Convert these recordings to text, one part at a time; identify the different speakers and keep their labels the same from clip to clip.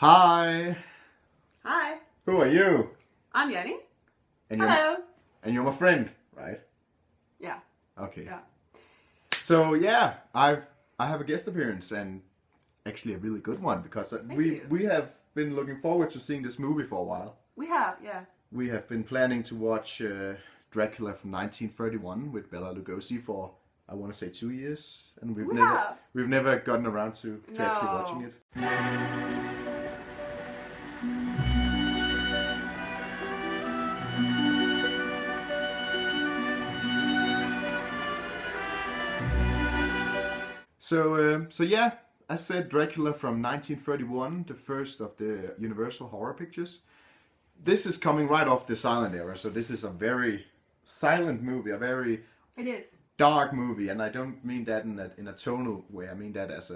Speaker 1: Hi.
Speaker 2: Hi,
Speaker 1: Who are you?
Speaker 2: I'm Janni.
Speaker 1: And
Speaker 2: Hello.
Speaker 1: And you're my friend, right?
Speaker 2: Yeah.
Speaker 1: Okay.
Speaker 2: Yeah.
Speaker 1: So yeah, I have a guest appearance and actually a really good one because
Speaker 2: Thank you.
Speaker 1: we have been looking forward to seeing this movie for a while.
Speaker 2: We have, yeah.
Speaker 1: We have been planning to watch Dracula from 1931 with Bela Lugosi for I want to say 2 years, and we've never gotten around to actually
Speaker 2: No.
Speaker 1: watching it. So yeah, I said Dracula from 1931, the first of the Universal horror pictures. This is coming right off the silent era, so this is a very silent movie, a very
Speaker 2: It is.
Speaker 1: dark movie, and I don't mean that in a tonal way. I mean that as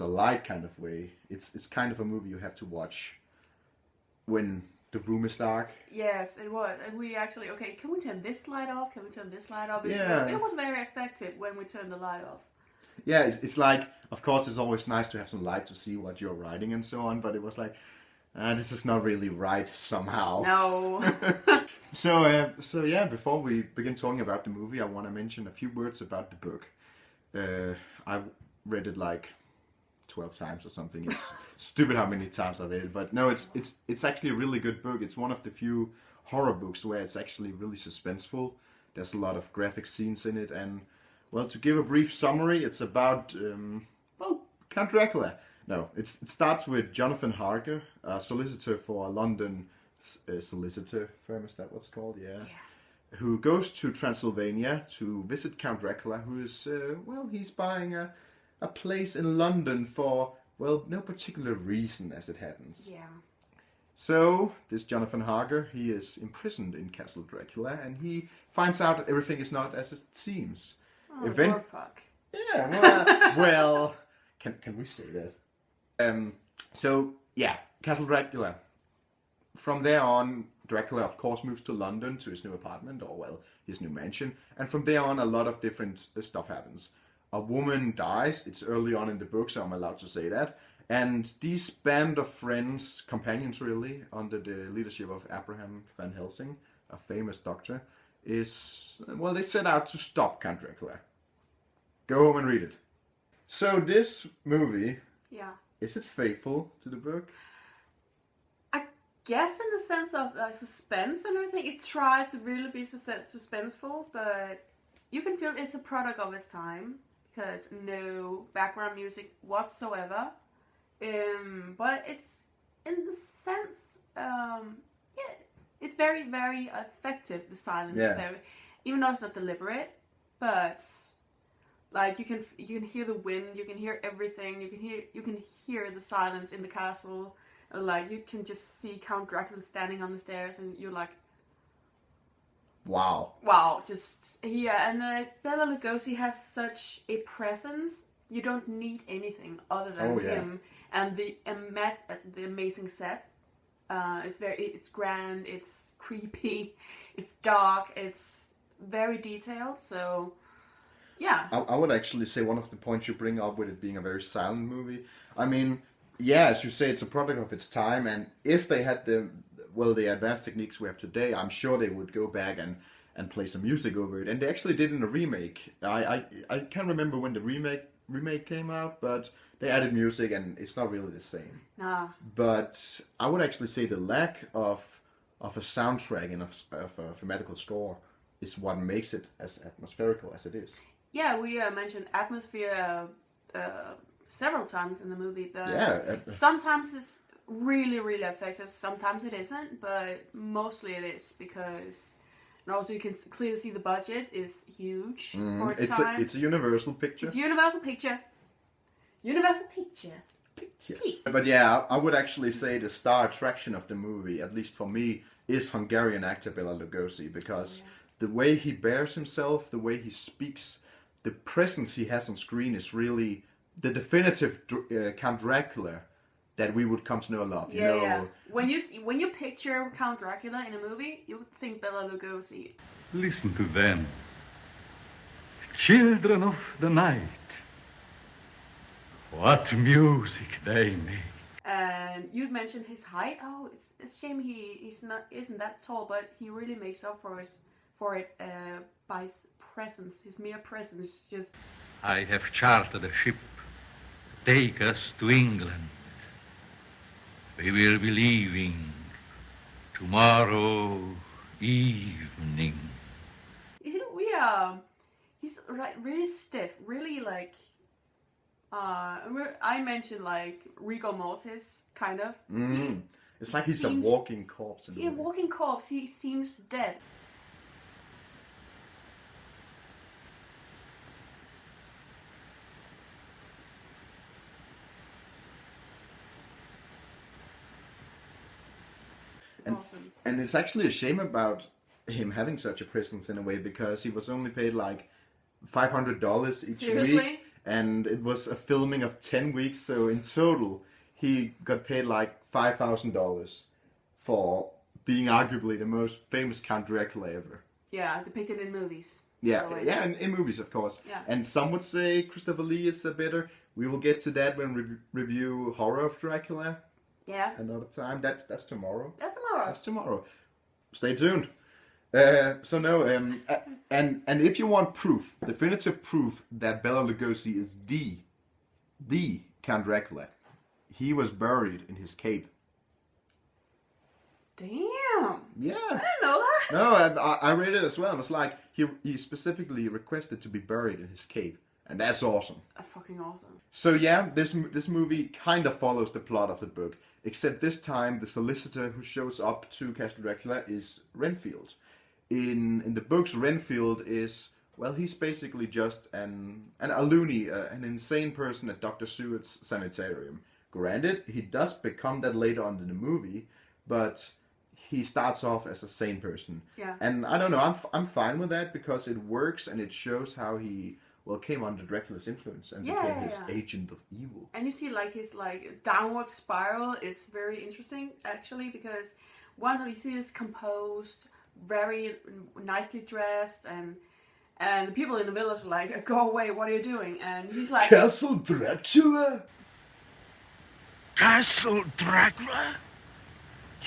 Speaker 1: a light kind of way. It's kind of a movie you have to watch when the room is dark.
Speaker 2: Yes, it was. And we actually, okay, can we turn this light off? Can we turn this light off?
Speaker 1: Yeah.
Speaker 2: It was very effective when we turned the light off.
Speaker 1: Yeah, it's like, of course, it's always nice to have some light to see what you're writing and so on, but it was like, this is not really right somehow.
Speaker 2: No.
Speaker 1: So yeah, before we begin talking about the movie, I want to mention a few words about the book. I've read it like 12 times or something. It's stupid how many times I've read it, but no, it's actually a really good book. It's one of the few horror books where it's actually really suspenseful. There's a lot of graphic scenes in it, and well, to give a brief summary, it's about Count Dracula. No, it starts with Jonathan Harker, a solicitor for a London solicitor firm. Is that what's called? Yeah. Who goes to Transylvania to visit Count Dracula, who is he's buying a place in London for no particular reason, as it happens.
Speaker 2: Yeah.
Speaker 1: So this Jonathan Harker, he is imprisoned in Castle Dracula, and he finds out that everything is not as it seems.
Speaker 2: Oh, poor fuck.
Speaker 1: Yeah, well, can we say that? So yeah, Castle Dracula. From there on, Dracula of course moves to London to his new apartment, or his new mansion, and from there on a lot of different stuff happens. A woman dies. It's early on in the book, so I'm allowed to say that. And these band of friends, companions really, under the leadership of Abraham Van Helsing, a famous doctor, they set out to stop Count Dracula. Go home and read it. So this movie, is it faithful to the book?
Speaker 2: I guess in the sense of suspense and everything, it tries to really be suspenseful, but you can feel it's a product of its time, because no background music whatsoever. But it's, in the sense, it's very, very effective, the silence.
Speaker 1: Yeah.
Speaker 2: Even though it's not deliberate, but like you can hear the wind, you can hear everything, you can hear the silence in the castle. Like you can just see Count Dracula standing on the stairs, and you're like,
Speaker 1: wow,
Speaker 2: and Bela Lugosi has such a presence. You don't need anything other than him and the amazing set. It's grand, it's creepy, it's dark, it's very detailed. So yeah,
Speaker 1: I would actually say one of the points you bring up with it being a very silent movie. I mean, yeah, as you say, it's a product of its time, and if they had the advanced techniques we have today, I'm sure they would go back and play some music over it. And they actually did in a remake. I can't remember when the remake came out, but they added music, and it's not really the same.
Speaker 2: nah.
Speaker 1: But I would actually say the lack of a soundtrack and of a thematical score is what makes it as atmospherical as it is.
Speaker 2: Yeah, we mentioned atmosphere several times in the movie, but sometimes it's really, really effective. Sometimes it isn't, but mostly it is, because, and also you can clearly see the budget is huge for its time.
Speaker 1: It's a Universal picture.
Speaker 2: It's a Universal picture. Universal picture.
Speaker 1: But yeah, I would actually say the star attraction of the movie, at least for me, is Hungarian actor Bela Lugosi, because the way he bears himself, the way he speaks, the presence he has on screen is really the definitive Count Dracula that we would come to know and love. You know?
Speaker 2: Yeah. When you picture Count Dracula in a movie, you would think Bela Lugosi.
Speaker 3: Listen to them, children of the night. What music they make.
Speaker 2: And you mentioned his height. Oh, it's a shame isn't that tall, but he really makes up for it by his presence, his mere presence. Just
Speaker 3: I have chartered a ship to take us to England. We will be leaving tomorrow evening.
Speaker 2: He's really stiff, really like. I mentioned like rigor mortis, kind of.
Speaker 1: It's like he's a walking corpse.
Speaker 2: A walking corpse. He seems dead. Awesome.
Speaker 1: And it's actually a shame about him having such a presence in a way, because he was only paid like $500 each week, and it was a filming of 10 weeks, so in total he got paid like $5,000 for being arguably the most famous Count Dracula ever.
Speaker 2: Yeah, depicted in movies.
Speaker 1: Yeah, in movies, of course.
Speaker 2: Yeah.
Speaker 1: And some would say Christopher Lee is a better. We will get to that when we review Horror of Dracula.
Speaker 2: Yeah.
Speaker 1: Another time. That's tomorrow.
Speaker 2: That's tomorrow.
Speaker 1: Stay tuned. And if you want proof, definitive proof that Bela Lugosi is the Count Dracula, he was buried in his cape.
Speaker 2: Damn.
Speaker 1: Yeah.
Speaker 2: I didn't know that.
Speaker 1: No, I read it as well. It was like he specifically requested to be buried in his cape, and that's awesome.
Speaker 2: That's fucking awesome.
Speaker 1: So yeah, this movie kind of follows the plot of the book, except this time the solicitor who shows up to Castle Dracula is Renfield. In the books, Renfield is, well, he's basically just a loony, an insane person at Dr. Seward's sanitarium. Granted, he does become that later on in the movie, but he starts off as a sane person.
Speaker 2: Yeah.
Speaker 1: And I don't know, I'm fine with that because it works and it shows how he came under Dracula's influence and became his agent of evil.
Speaker 2: And you see like his like downward spiral. It's very interesting actually, because one time you see this composed, very nicely dressed, and the people in the village are like, "Go away! What are you doing?" And he's like,
Speaker 1: Castle Dracula.
Speaker 3: Castle Dracula?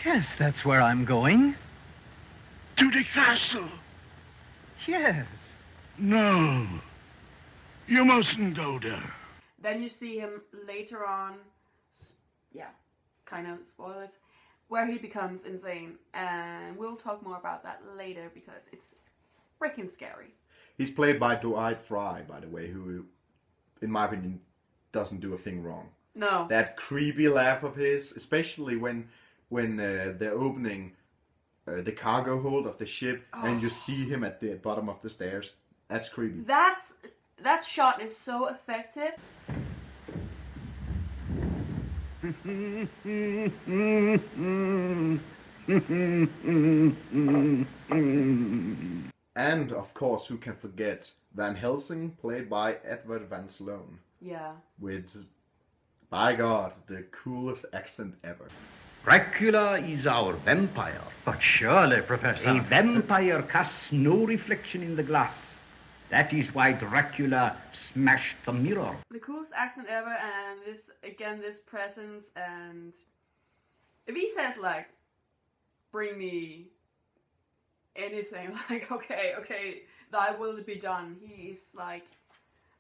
Speaker 4: Yes, that's where I'm going.
Speaker 3: To the castle?
Speaker 4: Yes.
Speaker 3: No. You mustn't go there.
Speaker 2: Then you see him later on, kind of spoilers, where he becomes insane, and we'll talk more about that later because it's freaking scary.
Speaker 1: He's played by Dwight Fry, by the way, who, in my opinion, doesn't do a thing wrong.
Speaker 2: No.
Speaker 1: That creepy laugh of his, especially when they're opening the cargo hold of the ship and you see him at the bottom of the stairs. That's creepy.
Speaker 2: That shot is so effective.
Speaker 1: And, of course, who can forget Van Helsing, played by Edward Van Sloan.
Speaker 2: Yeah.
Speaker 1: With, by God, the coolest accent ever.
Speaker 5: Dracula is our vampire.
Speaker 4: But surely, Professor.
Speaker 5: A vampire casts no reflection in the glass. That is why Dracula smashed the mirror.
Speaker 2: The coolest accent ever, and this presence, and if he says like, bring me anything, like, okay, thy will be done. He's like,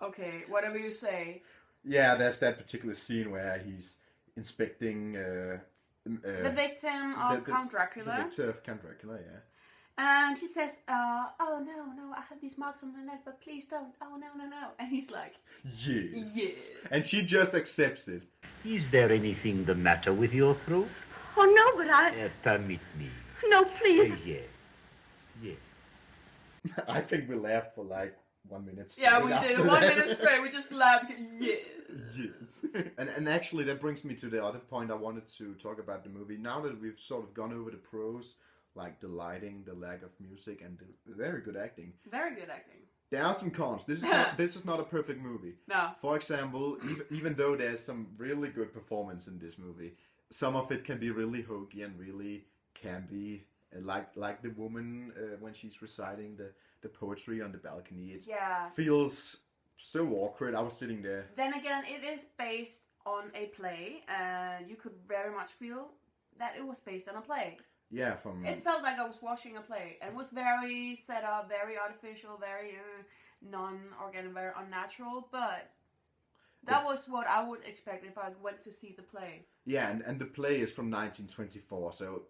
Speaker 2: okay, whatever you say.
Speaker 1: Yeah, there's that particular scene where he's inspecting
Speaker 2: the victim of Count Dracula.
Speaker 1: The victim of Count Dracula, yeah.
Speaker 2: And she says, oh no, I have these marks on my neck, but please don't. Oh no. And he's like,
Speaker 1: yes.
Speaker 2: Yes.
Speaker 1: And she just accepts it.
Speaker 5: Is there anything the matter with your throat?
Speaker 6: Oh, no, but I...
Speaker 5: Permit me.
Speaker 6: No, please.
Speaker 5: Yes.
Speaker 1: I think we laughed for like 1 minute straight.
Speaker 2: Yeah, we did. 1 minute straight. We just laughed. Yes.
Speaker 1: Yes. And actually that brings me to the other point I wanted to talk about the movie. Now that we've sort of gone over the pros, like the lighting, the lack of music, and the very good acting.
Speaker 2: Very good acting.
Speaker 1: There are some cons. This is not a perfect movie.
Speaker 2: No.
Speaker 1: For example, even though there's some really good performance in this movie, some of it can be really hokey and really campy. Like the woman when she's reciting the poetry on the balcony. It feels so awkward. I was sitting there.
Speaker 2: Then again, it is based on a play, and you could very much feel that it was based on a play.
Speaker 1: Yeah,
Speaker 2: It felt like I was watching a play, and it was very set up, very artificial, very non-organic, very unnatural, but that was what I would expect if I went to see the play.
Speaker 1: Yeah, and the play is from 1924, so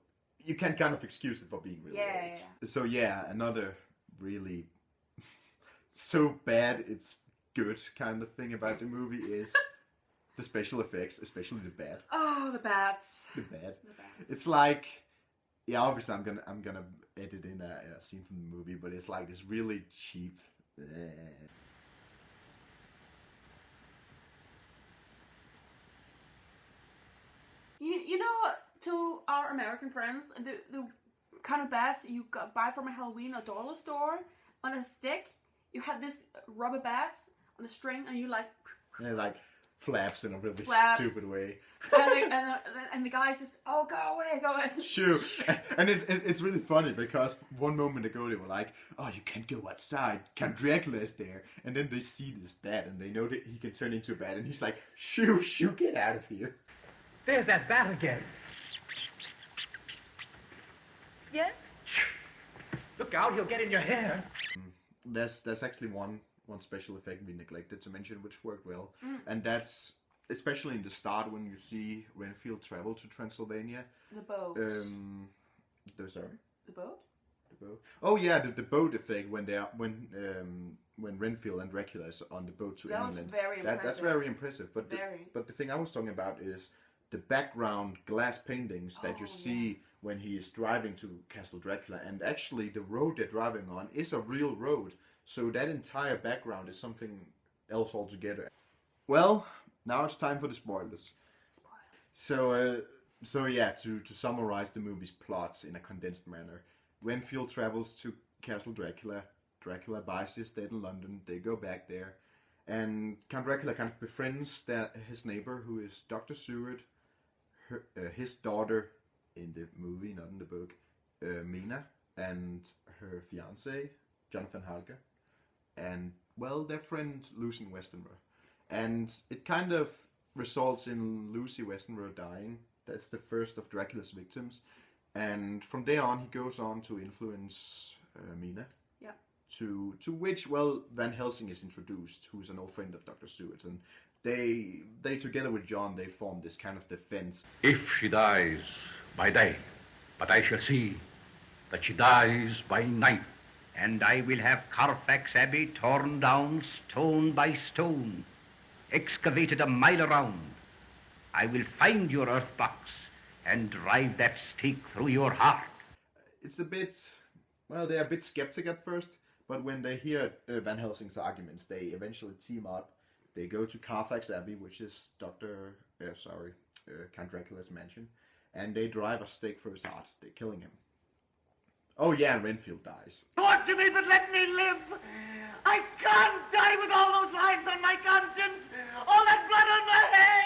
Speaker 1: you can kind of excuse it for being really old.
Speaker 2: Yeah.
Speaker 1: So yeah, another really so bad it's good kind of thing about the movie is the special effects, especially the bat.
Speaker 2: Oh, the bats.
Speaker 1: The bat.
Speaker 2: The bats.
Speaker 1: It's like, yeah, obviously I'm gonna edit in a scene from the movie, but it's like this really cheap.
Speaker 2: You know, to our American friends, the kind of bats you buy from a Halloween or dollar store on a stick, you have this rubber bats on a string, and you like.
Speaker 1: And it like flaps in a really
Speaker 2: Flaps.
Speaker 1: stupid way.
Speaker 2: and the guy's just, oh, go away.
Speaker 1: Shoo. And it's really funny because one moment ago they were like, oh, you can't go outside, Count Dracula is there. And then they see this bat and they know that he can turn into a bat, and he's like, shoo, get out of here.
Speaker 5: There's that bat again.
Speaker 6: Yes?
Speaker 5: Look out, he'll get in your hair.
Speaker 1: There's actually one special effect we neglected to mention, which worked well. And that's especially in the start when you see Renfield travel to Transylvania.
Speaker 2: The boat.
Speaker 1: Sorry?
Speaker 2: The boat?
Speaker 1: The boat. Oh yeah, the boat effect when Renfield and Dracula is on the boat to England.
Speaker 2: That was very impressive.
Speaker 1: That's very impressive. But
Speaker 2: Very.
Speaker 1: but the thing I was talking about is the background glass paintings that you see when he is driving to Castle Dracula, and actually the road they're driving on is a real road. So that entire background is something else altogether. Well, now it's time for the spoilers. So yeah, to summarize the movie's plots in a condensed manner, Renfield travels to Castle Dracula. Dracula buys the estate in London. They go back there, and Count Dracula kind of befriends his neighbor, who is Dr. Seward, his daughter in the movie, not in the book, Mina, and her fiance, Jonathan Harker, and, well, their friend Lucy Westenra. And it kind of results in Lucy Westenra dying. That's the first of Dracula's victims. And from there on, he goes on to influence Mina.
Speaker 2: Yeah.
Speaker 1: To which, well, Van Helsing is introduced, who's an old friend of Dr. Seward's. And they together with John, they form this kind of defense.
Speaker 3: If she dies by day, but I shall see that she dies by night.
Speaker 5: And I will have Carfax Abbey torn down stone by stone, excavated a mile around. I will find your earth box and drive that stake through your heart.
Speaker 1: It's a bit, well, they're a bit skeptic at first, but when they hear Van Helsing's arguments, they eventually team up. They go to Carfax Abbey, which is Count Dracula's mansion, and they drive a stake through his heart. They're killing him. Oh yeah, and Renfield dies.
Speaker 5: Talk to me, but let me live. I can't die with all those lives on my conscience, all that blood on my hands.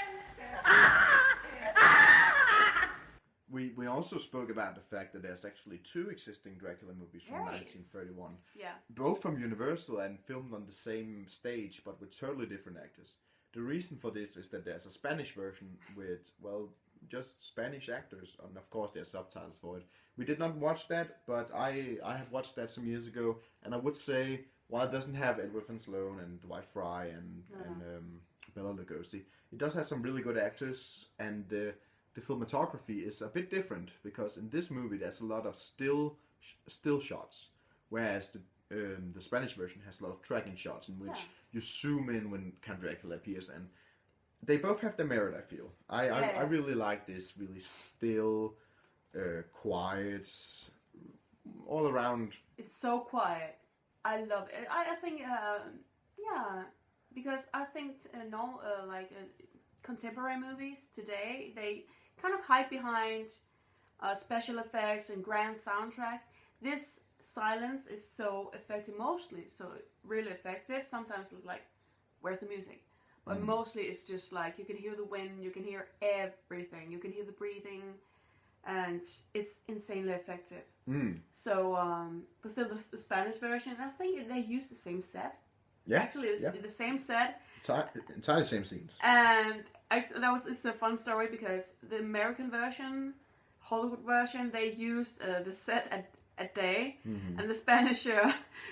Speaker 1: We also spoke about the fact that there's actually two existing Dracula movies from 1931.
Speaker 2: Yeah.
Speaker 1: Both from Universal and filmed on the same stage, but with totally different actors. The reason for this is that there's a Spanish version with, well, just Spanish actors, and of course there's subtitles for it. We did not watch that, but I have watched that some years ago, and I would say, while it doesn't have Edward Van Sloan and Dwight Fry and Bela Lugosi, it does have some really good actors, and the filmography is a bit different, because in this movie there's a lot of still shots, whereas the Spanish version has a lot of tracking shots in which you zoom in when Count Dracula appears, and they both have their merit, I feel. I really like this really still, quiet, all around.
Speaker 2: It's so quiet. I love it. I think, because I think, contemporary movies today, they kind of hide behind special effects and grand soundtracks. This silence is so effective, mostly so really effective. Sometimes it's like, where's the music? But mostly it's just like, you can hear the wind, you can hear everything, you can hear the breathing, and it's insanely effective. So, but still the Spanish version, I think they use the same set.
Speaker 1: Yeah.
Speaker 2: Actually, it's the same set.
Speaker 1: Entirely same scenes.
Speaker 2: And it's a fun story because the American version, Hollywood version, they used the set at day, and the Spanish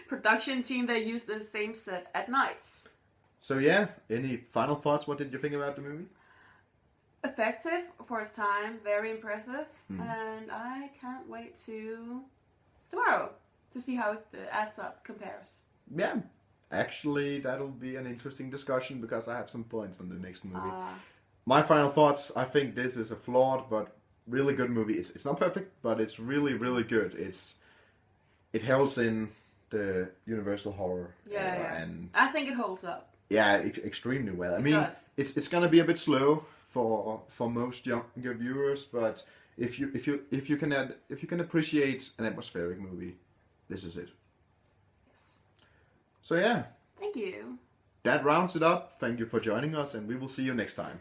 Speaker 2: production team, they used the same set at night.
Speaker 1: So yeah, any final thoughts? What did you think about the movie?
Speaker 2: Effective for its time, very impressive, and I can't wait to tomorrow to see how it adds up, compares.
Speaker 1: Yeah, actually, that'll be an interesting discussion because I have some points on the next movie. My final thoughts: I think this is a flawed but really good movie. It's not perfect, but it's really, really good. It holds in the Universal horror era, and
Speaker 2: I think it holds up.
Speaker 1: yeah, extremely well. I mean, it's gonna be a bit slow for most younger viewers, but if you can appreciate an atmospheric movie, this is it.
Speaker 2: Yes.
Speaker 1: So yeah,
Speaker 2: Thank you.
Speaker 1: that rounds it up. Thank you for joining us, and we will see you next time.